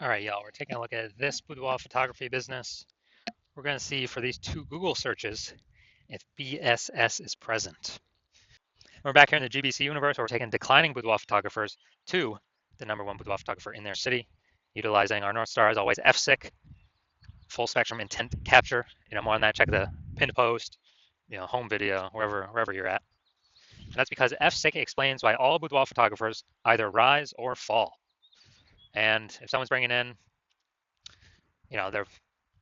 All right, y'all, we're taking a look at this boudoir photography business. We're going to see for these two Google searches if BSS is present. We're back here in the GBC universe where we're taking declining boudoir photographers to the number one boudoir photographer in their city, utilizing our North Star as always, FSIC, full spectrum intent capture. More on that, check the pinned post, home video, wherever you're at. And that's because FSIC explains why all boudoir photographers either rise or fall. And if someone's bringing in, their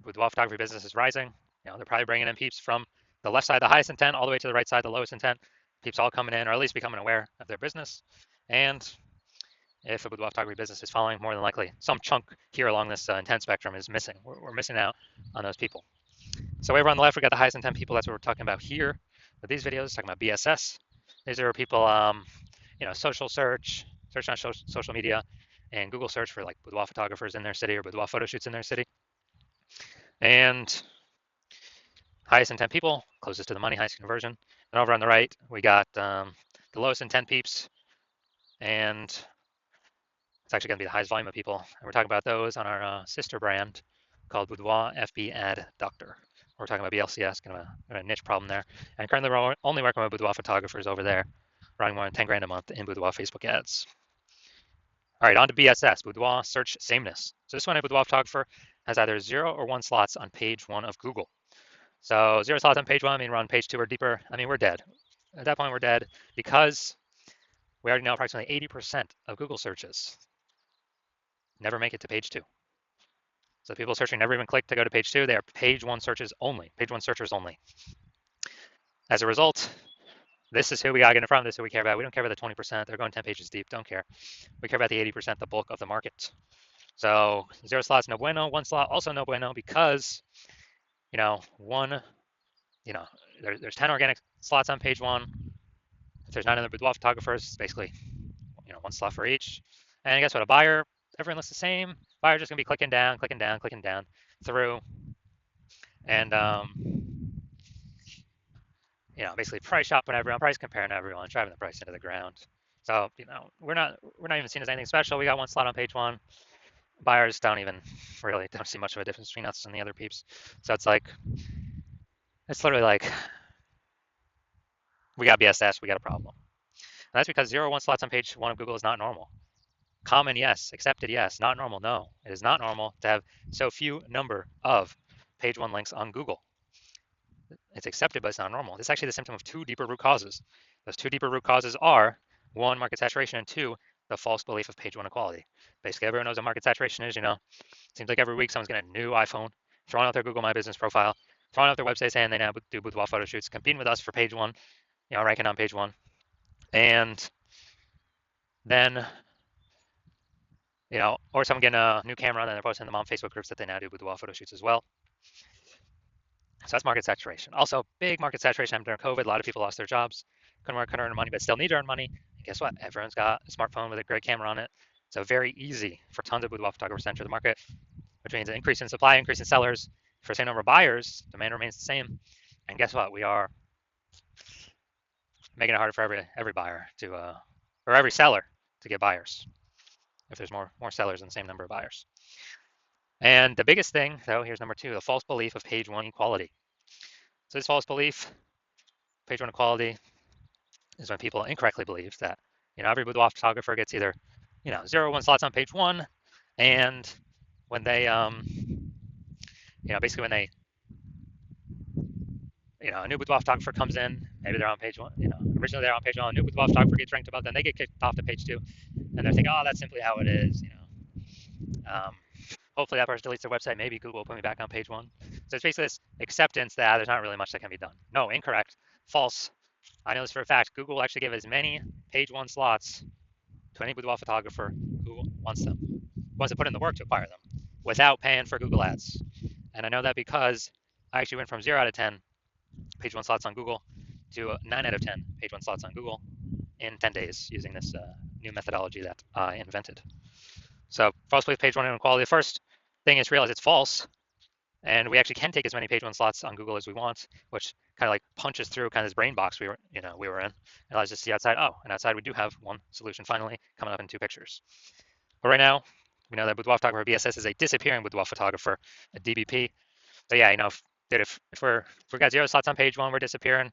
boudoir photography business is rising, they're probably bringing in peeps from the left side, the highest intent, all the way to the right side, the lowest intent. Peeps all coming in, or at least becoming aware of their business. And if a boudoir photography business is following, more than likely, some chunk here along this intent spectrum is missing. We're missing out on those people. So over on the left, we got the highest intent people. That's what we're talking about here with these videos, talking about BSS. These are people, social search on social media, and Google search for like boudoir photographers in their city or boudoir photo shoots in their city. And highest intent people, closest to the money, highest conversion. And over on the right, we got the lowest intent peeps, and it's actually going to be the highest volume of people. And we're talking about those on our sister brand called Boudoir FB Ad Doctor. We're talking about BLCS, kind of a niche problem there. And currently, we're only working with boudoir photographers over there, running more than 10 grand a month in boudoir Facebook ads. All right, on to BSS, boudoir search sameness. So this one, a boudoir photographer has either 0 or 1 slots on page 1 of Google. So 0 slots on page 1, I mean, we're on page 2 or deeper. I mean, we're dead. At that point, we're dead because we already know approximately 80% of Google searches never make it to page 2. So people searching never even click to go to page 2. They are page 1 searches only, page 1 searchers only. As a result, this is who we got to get in front of. This is who we care about. We don't care about the 20%. They're going 10 pages deep. Don't care. We care about the 80%, the bulk of the market. So 0 slots, no bueno. 1 slot, also no bueno, because, there's 10 organic slots on page 1. If there's 9 other boudoir photographers, it's basically, 1 slot for each. And guess what? A buyer, everyone looks the same. Buyer's just going to be clicking down through. And, basically price shopping everyone, price comparing everyone, driving the price into the ground. So, we're not even seen as anything special. We got 1 slot on page 1. Buyers don't see much of a difference between us and the other peeps. So it's literally like, we got BSS, we got a problem. And that's because 0 or 1 slots on page 1 of Google is not normal. Common, yes. Accepted, yes. Not normal, no. It is not normal to have so few number of page 1 links on Google. It's accepted, but it's not normal. This is actually the symptom of 2 deeper root causes. Those 2 deeper root causes are 1, market saturation, and 2, the false belief of page 1 equality. Basically, everyone knows what market saturation is. It seems like every week someone's getting a new iPhone, throwing out their Google My Business profile, throwing out their website saying they now do boudoir photo shoots, competing with us for page 1, ranking on page 1. And then, or someone getting a new camera and then they're posting in the mom Facebook groups that they now do boudoir photo shoots as well. So that's market saturation. Also, big market saturation during COVID. A lot of people lost their jobs, couldn't work, couldn't earn money, but still need to earn money. And guess what? Everyone's got a smartphone with a great camera on it. So very easy for tons of boudoir photographers to enter the market, which means an increase in supply, increase in sellers. For the same number of buyers, demand remains the same. And guess what? We are making it harder for every buyer or every seller to get buyers if there's more sellers than the same number of buyers. And the biggest thing, though, here's number 2, the false belief of page 1 equality. So this false belief, page 1 equality, is when people incorrectly believe that, every boudoir photographer gets either, 0 or 1 slots on page 1, and when they, basically when they, a new boudoir photographer comes in, maybe they're on page 1, originally they're on page 1, a new boudoir photographer gets ranked above them, they get kicked off to page 2, and they're thinking, oh, that's simply how it is, hopefully that person deletes their website, maybe Google will put me back on page 1. So it's basically this acceptance that there's not really much that can be done. No, incorrect, false. I know this for a fact. Google will actually give as many page 1 slots to any boudoir photographer who wants to put in the work to acquire them without paying for Google ads. And I know that because I actually went from 0 out of 10 page 1 slots on Google to 9 out of 10 page 1 slots on Google in 10 days using this new methodology that I invented. So false belief page 1 inequality. The first thing is realize it's false, and we actually can take as many page 1 slots on Google as we want, which kind of like punches through kind of this brain box we were in. It allows us to see outside. Oh, and outside we do have one solution finally coming up in 2 pictures. But right now, We know that boudoir photographer BSS is a disappearing boudoir photographer, a DBP. So yeah, if we got 0 slots on page 1, we're disappearing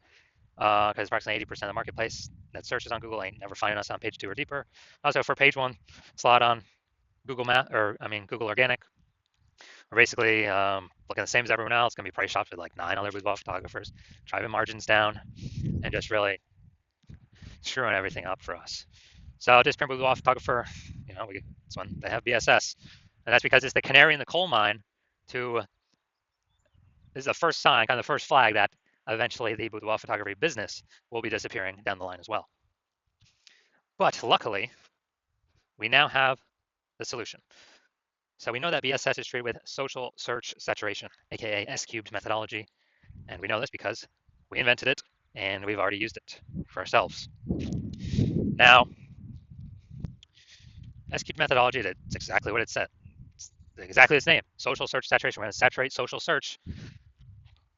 because approximately 80% of the marketplace that searches on Google ain't never finding us on page 2 or deeper. Also, for page 1 slot on Google Organic, we're basically looking the same as everyone else. Going to be price shopped with like 9 other boudoir photographers, driving margins down, and just really screwing everything up for us. So disappearing boudoir photographer, it's when they have BSS, and that's because it's the canary in the coal mine. This is the first sign, kind of the first flag that eventually the boudoir photography business will be disappearing down the line as well. But luckily, we now have the solution. So we know that BSS is treated with social search saturation, aka S-cubed methodology, and we know this because we invented it and we've already used it for ourselves. Now, S-cubed methodology, that's exactly what it said. It's exactly its name, social search saturation. We're going to saturate social search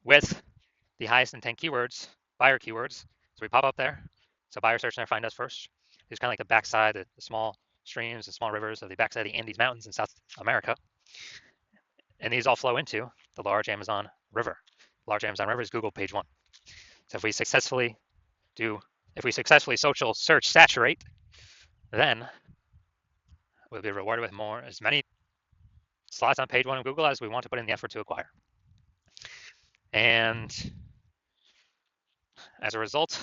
with the highest intent keywords, buyer keywords. So we pop up there. So buyer search there, find us first. It's kind of like the backside, the small streams and small rivers of the backside of the Andes Mountains in South America. And these all flow into the large Amazon River. The large Amazon River is Google page 1. So if we successfully social search saturate, then we'll be rewarded with as many slots on page 1 of Google as we want to put in the effort to acquire. And as a result,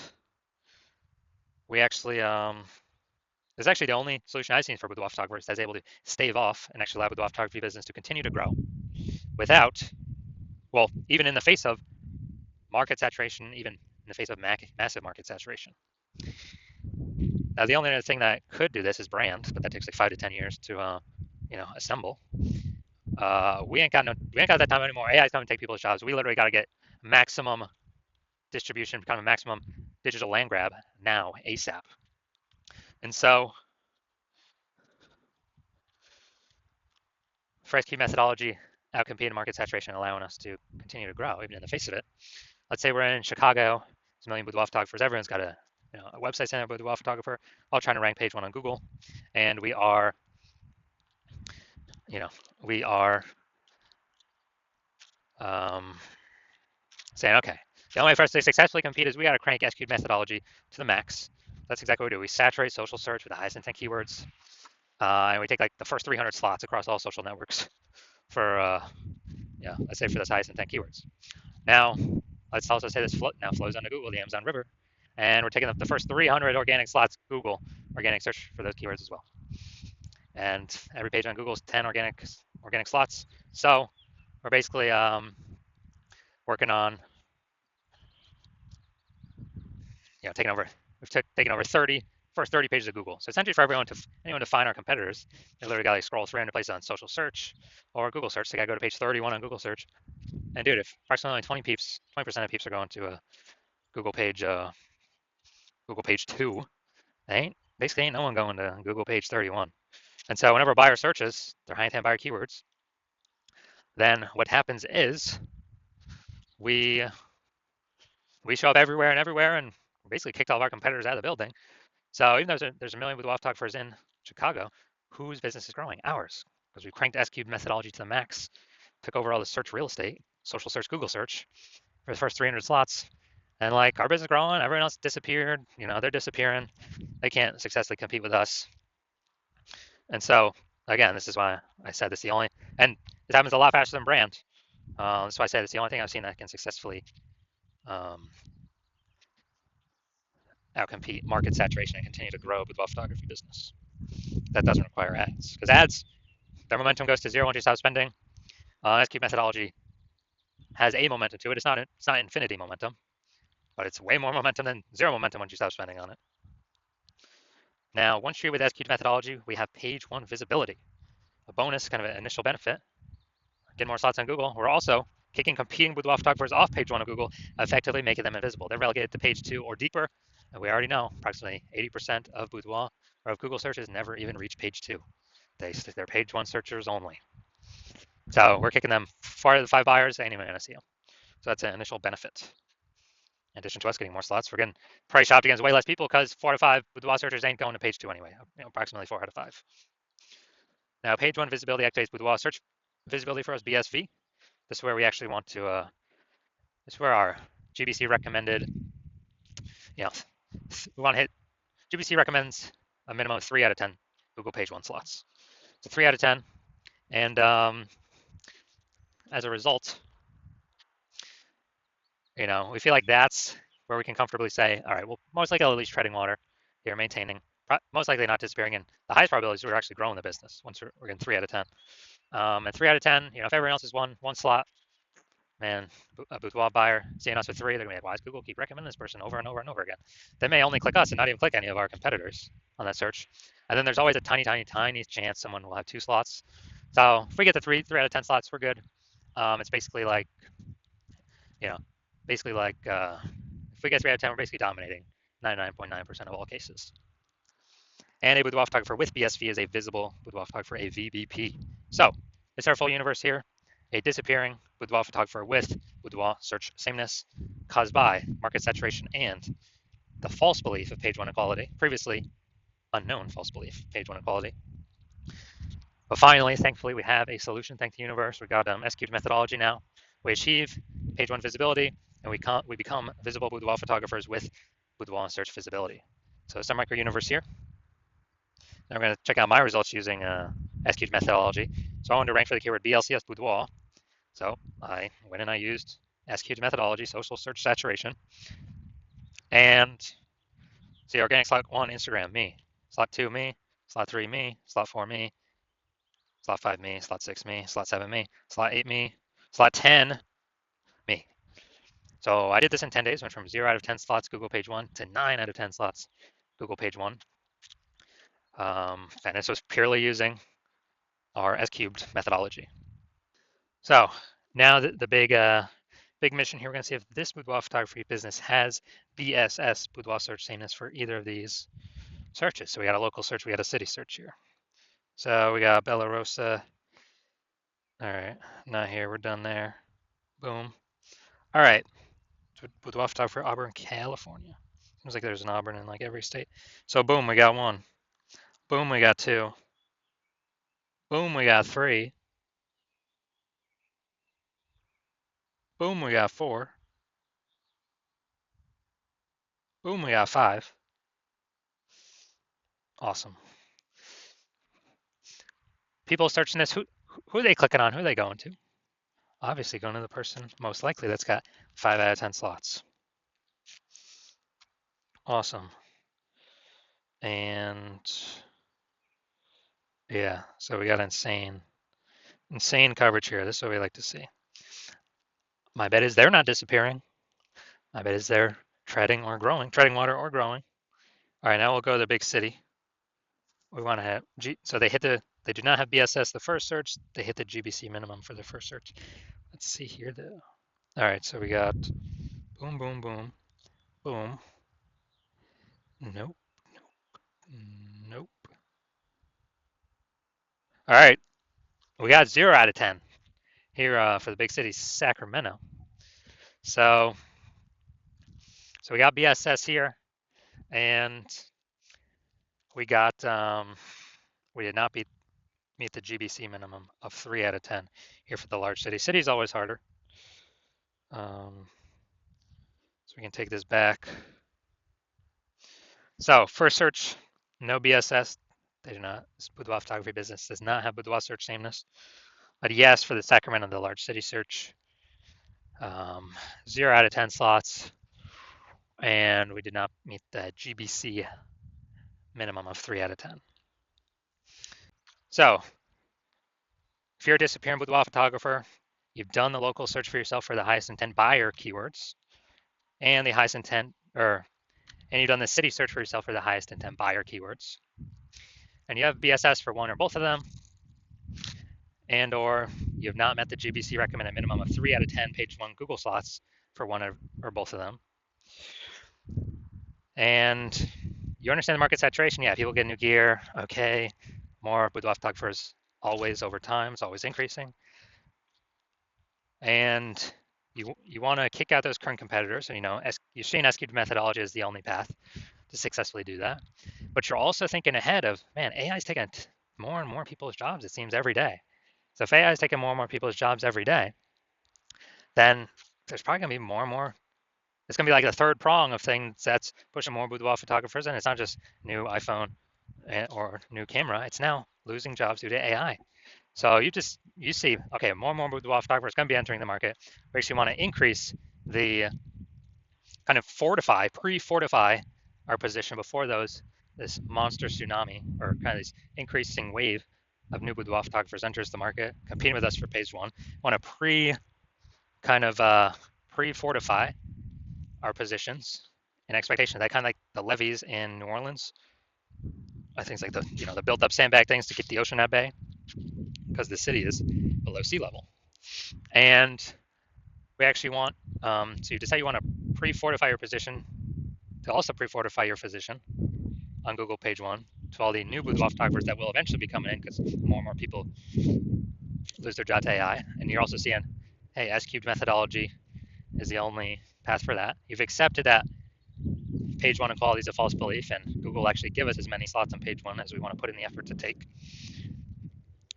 we actually this is actually the only solution I've seen for boudoir photographers that's able to stave off and actually allow boudoir photography business to continue to grow without, even in the face of market saturation, even in the face of massive market saturation. Now, the only other thing that could do this is brand, but that takes like 5 to 10 years to, assemble. We ain't got that time anymore. AI is coming to take people's jobs. We literally got to get maximum distribution, kind of maximum digital land grab now, ASAP. And so, for SQ methodology, outcompeting market saturation, allowing us to continue to grow even in the face of it. Let's say we're in Chicago. There's a million boudoir photographers. Everyone's got a website center boudoir photographer, all trying to rank page 1 on Google, and we are saying, okay, the only way for us to successfully compete is we got to crank SQ methodology to the max. That's exactly what we do. We saturate social search with the highest intent keywords, and we take like the first 300 slots across all social networks for, let's say for those highest intent keywords. Now, let's also say this now flows onto Google, the Amazon River, and we're taking up the first 300 organic slots, Google organic search for those keywords as well. And every page on Google is 10 organic slots. So we're basically working on, taking over 30 first 30 pages of Google. So essentially for anyone to find our competitors, they literally got to scroll 300 places on social search or Google search. They got to go to page 31 on Google search. And dude, if approximately 20% of peeps are going to a Google page 2, basically ain't no one going to Google page 31. And so whenever a buyer searches their high intent buyer keywords, then what happens is we show up everywhere, and basically kicked all of our competitors out of the building. So even though there's a million boudoir photographers in Chicago, whose business is growing? Ours, because we cranked S-cubed methodology to the max, took over all the search real estate, social search, Google search, for the first 300 slots. And like our business growing, everyone else disappeared. They're disappearing. They can't successfully compete with us. And so again, this is why I said this and it happens a lot faster than brand. That's why I said it's the only thing I've seen that can successfully outcompete market saturation and continue to grow boudoir photography business. That doesn't require ads, because ads, their momentum goes to 0 once you stop spending. S-cubed methodology has a momentum to it. It's not infinity momentum, but it's way more momentum than 0 momentum once you stop spending on it. Now, once you're with S-cubed methodology, we have page 1 visibility, a bonus, kind of an initial benefit. Get more slots on Google. We're also kicking competing boudoir photographers off page 1 of Google, effectively making them invisible. They're relegated to page 2 or deeper, and we already know approximately 80% of boudoir or of Google searches never even reach page 2. They're page 1 searchers only. So we're kicking them 4 out of the 5 buyers, ain't even gonna see them. So that's an initial benefit. In addition to us getting more slots, we're getting price shopped against way less people because 4 out of 5 boudoir searchers ain't going to page 2 anyway. Approximately 4 out of 5. Now, page one visibility activates Boudoir search visibility for us, BSV. This is where we actually want to, this is where our GBC recommended, you know, we want to hit, GBC recommends a minimum of 3 out of 10 Google page one slots. So 3 out of 10. And as a result, we feel like that's where we can comfortably say, all right, well, most likely at least treading water here, maintaining, most likely not disappearing. And the highest probability is we're actually growing the business once we're getting 3 out of 10. And 3 out of 10, if everyone else is one slot, man, a Boudoir buyer seeing us with 3, they're gonna be like, why does Google keep recommending this person over and over and over again? They may only click us and not even click any of our competitors on that search. And then there's always a tiny, tiny, tiny chance someone will have 2 slots. So if we get the 3 out of 10 slots, we're good. It's basically like, you know, basically like if we get 3 out of 10, we're basically dominating 99.9% of all cases. And a boudoir photographer with BSV is a visible boudoir photographer, a VBP. So it's our full universe here. A disappearing boudoir photographer with boudoir search sameness caused by market saturation and the false belief of page one equality, previously unknown false belief, page one equality. But finally, thankfully, we have a solution. Thank the universe. We got SQ'd methodology now. We achieve page one visibility, and we become visible boudoir photographers with boudoir search visibility. So some micro universe here. Now we're going to check out my results using SQ'd methodology. So I wanted to rank for the keyword BLCS boudoir. So I went and I used SQ'd methodology, social search saturation. And see, organic slot 1, Instagram, me. Slot 2, me. Slot 3, me. Slot 4, me. Slot 5, me. Slot 6, me. Slot 7, me. Slot 8, me. Slot 10, me. So I did this in 10 days, went from 0 out of 10 slots Google page 1 to 9 out of 10 slots Google page 1. And this was purely using our S-cubed methodology. So now the big mission here, we're going to see if this boudoir photography business has BSS, boudoir search sameness, for either of these searches. So we got a local search, we got a city search here. So we got Bella Rosa. All right, not here, we're done there. Boom. All right, boudoir photographer, Auburn, California. Seems like there's an Auburn in like every state. So boom, we got 1. Boom, we got 2. Boom, we got 3. Boom, we got 4. Boom, we got 5. Awesome. People searching this, who are they clicking on? Who are they going to? Obviously going to the person most likely that's got 5 out of 10 slots. Awesome. And yeah, so we got insane coverage here. This is what we like to see. My bet is they're not disappearing. My bet is they're treading water or growing. All right, now we'll go to the big city. We want to have, so they do not have BSS the first search. They hit the GBC minimum for the first search. Let's see here though. All right, so we got boom, boom, boom, boom. Nope, nope. All right, we got 0 out of 10 here for the big city, Sacramento. So we got BSS here, and we got we did not meet the GBC minimum of 3 out of 10 here for the large city. City's always harder. So we can take this back. So first search, no BSS. They do not. This boudoir photography business does not have boudoir search sameness. But yes, for the Sacramento, the large city search, 0 out of 10 slots, and we did not meet the GBC minimum of 3 out of 10. So if you're a disappearing boudoir photographer, you've done the local search for yourself for the highest intent buyer keywords, and the highest intent, and you've done the city search for yourself for the highest intent buyer keywords, and you have BSS for one or both of them, and or you have not met the GBC recommended minimum of 3 out of 10 page 1 Google slots for one or both of them, and you understand the market saturation. Yeah, people get new gear. Okay, more boudoir photographers always over time. It's always increasing, and you want to kick out those current competitors. And you're seeing SQ'd methodology is the only path to successfully do that. But you're also thinking ahead of, man, AI is taking more and more people's jobs, it seems, every day. So if AI is taking more and more people's jobs every day, then there's probably going to be more and more. It's going to be like the third prong of things that's pushing more boudoir photographers. And it's not just new iPhone or new camera. It's now losing jobs due to AI. So you see, okay, more and more boudoir photographers are going to be entering the market. We actually want to increase the kind of pre-fortify our position before this monster tsunami or kind of this increasing wave of new boudoir photographers enters the market, competing with us for page one. Want to pre-fortify our positions in expectation that kind of like the levees in New Orleans. I think it's like the built up sandbag things to keep the ocean at bay because the city is below sea level. And we actually want to decide you want to pre-fortify your position to also pre-fortify your position on Google page one to all the new boudoir photographers that will eventually be coming in because more and more people lose their job to AI. And you're also seeing, hey, S-cubed methodology is the only path for that. You've accepted that page one equality is a false belief, and Google will actually give us as many slots on page one as we want to put in the effort to take.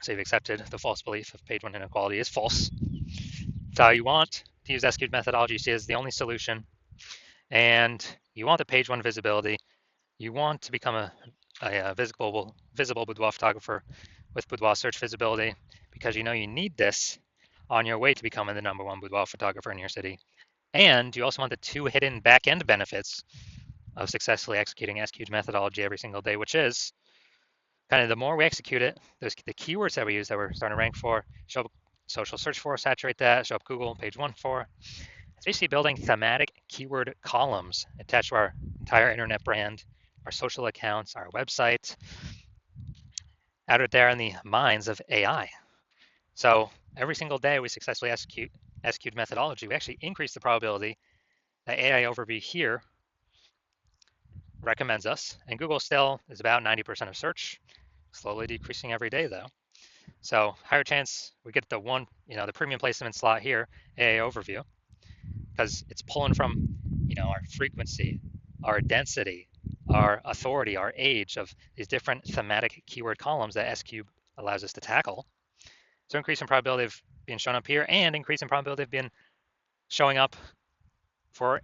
So you've accepted the false belief of page one inequality is false. So you want to use S-cubed methodology, you see as the only solution, and you want the page one visibility. You want to become a visible boudoir photographer with boudoir search visibility because you know you need this on your way to becoming the #1 boudoir photographer in your city. And you also want the two hidden back-end benefits of successfully executing S-cubed methodology every single day, which is kind of the more we execute it, the keywords that we use that we're starting to rank for, show up social search for, saturate that, show up Google page one for. It's basically building thematic keyword columns attached to our entire internet brand, our social accounts, our website, out there in the minds of AI. So every single day we successfully execute methodology, we actually increase the probability that AI overview here recommends us. And Google still is about 90% of search, slowly decreasing every day though. So higher chance we get the the premium placement slot here, AI overview, because it's pulling from, our frequency, our density, our authority, our age of these different thematic keyword columns that S-cube allows us to tackle. So increase in probability of being shown up here and increase in probability of being showing up for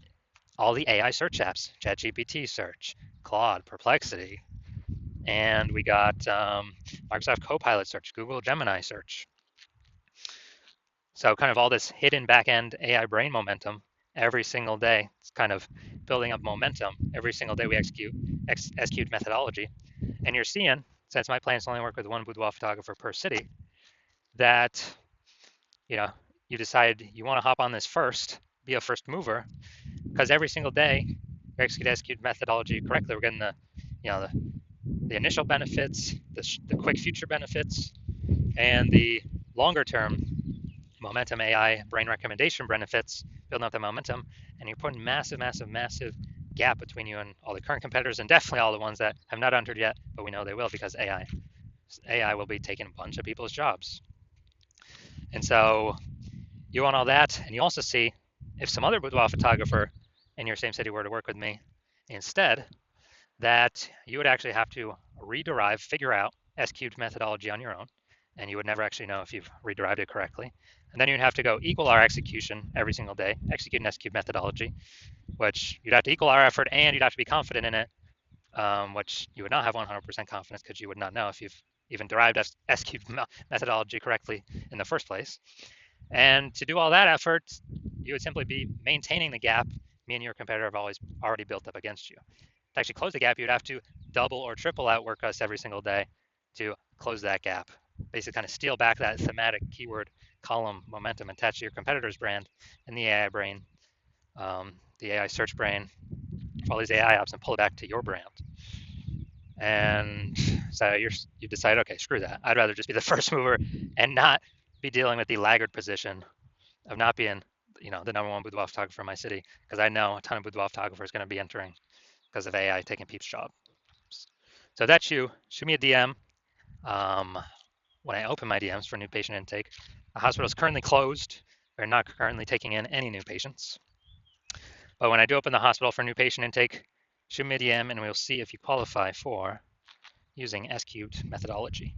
all the AI search apps, ChatGPT search, Claude, Perplexity, and we got Microsoft Copilot search, Google Gemini search. So kind of all this hidden back-end AI brain momentum every single day. It's kind of building up momentum every single day we execute S-cubed methodology. And you're seeing, since my plan is to only work with one boudoir photographer per city, that you decide you want to hop on this first, be a first mover, because every single day we execute methodology correctly. We're getting the initial benefits, the quick future benefits, and the longer term momentum AI brain recommendation benefits, building up the momentum, and you're putting massive gap between you and all the current competitors, and definitely all the ones that have not entered yet, but we know they will because AI will be taking a bunch of people's jobs. And so you want all that, and you also see if some other boudoir photographer in your same city were to work with me instead, that you would actually have to figure out S-cubed methodology on your own, and you would never actually know if you've rederived it correctly. And then you'd have to go equal our execution every single day, execute an S-cubed methodology, which you'd have to equal our effort and you'd have to be confident in it, which you would not have 100% confidence because you would not know if you've even derived S-cubed methodology correctly in the first place. And to do all that effort, you would simply be maintaining the gap me and your competitor have already built up against you. To actually close the gap, you'd have to double or triple outwork us every single day to close that gap. Basically kind of steal back that thematic keyword column momentum attached to your competitor's brand and the AI brain, the AI search brain, for all these AI apps, and pull it back to your brand. And so you decide, okay, screw that. I'd rather just be the first mover and not be dealing with the laggard position of not being, the #1 boudoir photographer in my city, because I know a ton of boudoir photographers going to be entering because of AI taking people's jobs. So that's you. Shoot me a DM. When I open my DMs for new patient intake, the hospital is currently closed. We're not currently taking in any new patients. But when I do open the hospital for new patient intake, shoot me a DM and we'll see if you qualify for using S-cubed methodology.